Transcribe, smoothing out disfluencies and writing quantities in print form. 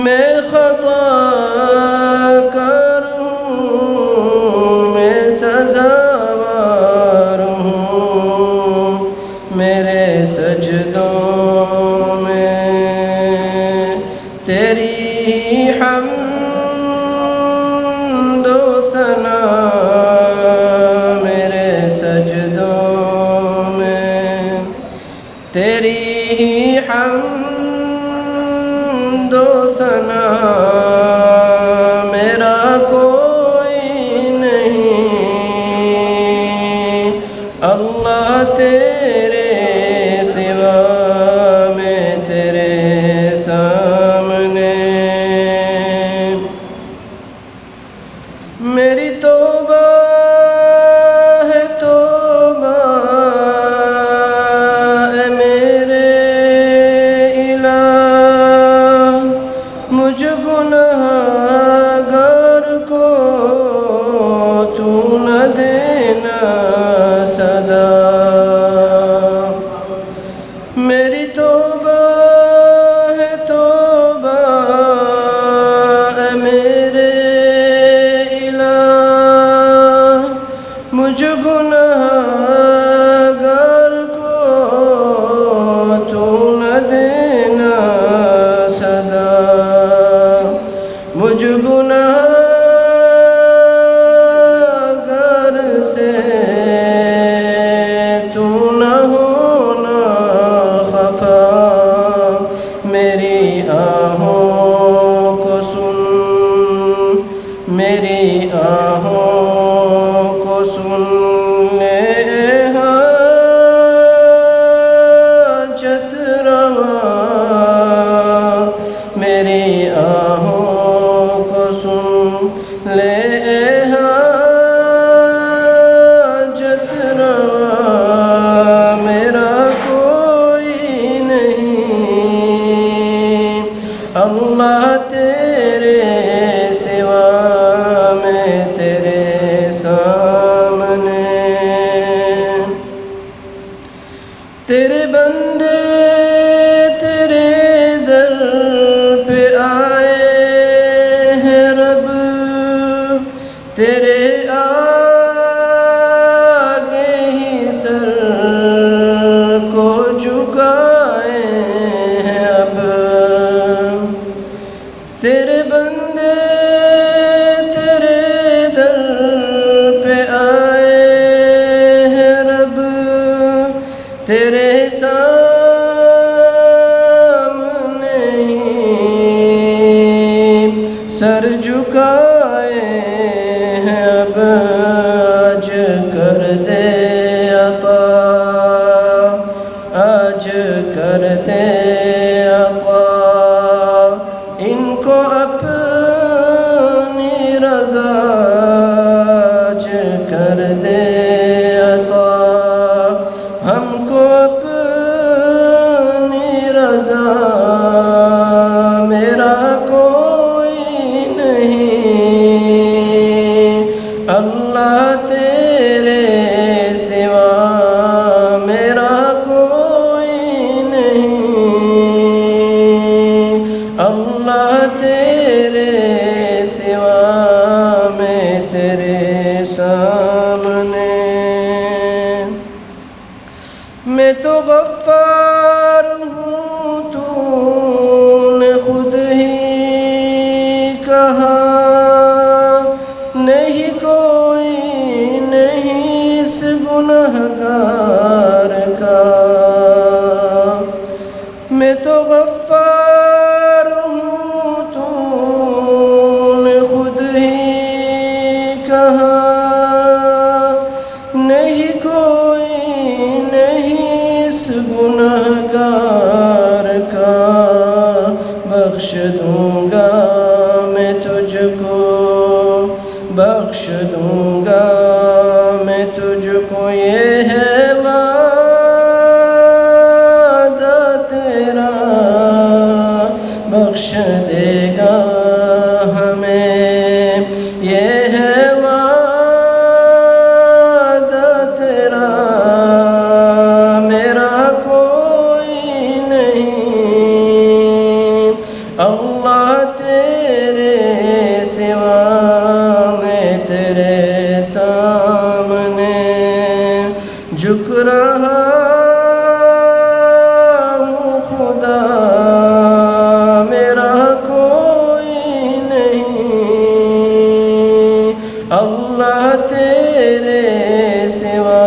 میں خطا کار ہوں، میں سزاوار ہوں، میرے سجدوں میں تیری حمد و ثنا، میرے سجدوں میں تیری حمد و ثنا، میرا کوئی نہیں اللہ تیرے سوا، میں تیرے سامنے میری توبہ ہے توبہ، اے میرے الہ، مجھ گنہگار کو تو نہ دینا سزا، میری توبہ ہے توبہ، اے میرے مجھ گنہگار کو تو نہ دینا سزا، مجھ گنہگار سے تو نہ ہونا خفا، میری آہوں کو سن، میری آہوں کو سن لے حاجت روا، میری آہوں کو سن لے حاجت روا، میرا کوئی نہیں اللہ تیرے سوا، میں تیرے سامنے تیرے بندے تیرے در پہ آئے ہیں رب، تیرے آگے ہی سر کو جھکائے ہیں اب، تیرے بندے تیرے در پہ آئے ہیں رب، تیرے سامنے ہی سر جھکائے ہیں اب، آج کر دے عطا، آج کر دے عطا ان کو اپنی رضا، آج کر دے عطا ہم کو اپنی رضا، میرا کوئی نہیں اللہ تیرے سوا، میرا کوئی نہیں اللہ تیرے سوا، میں تیرے سامنے میں تو غفار ہوں، تو نے خود ہی کہا، نہیں کوئی نہیں اس گنہگار کا، میں تو غفار ہوں، تو نے خود ہی کہا، نہیں کوئی گنہگار کا، بخش دوں گا میں تجھ کو، بخش دوں گا میں تجھ کو، یہ ہے وعدہ تیرا، بخش دے گا ہمیں، یہ ہے وعدہ تیرا، میرا کوئی نہیں اللہ تیرے سوا میں تیرے سامنے جھک رہا ہوں خدا، میرا کوئی نہیں، اللہ تیرے سوا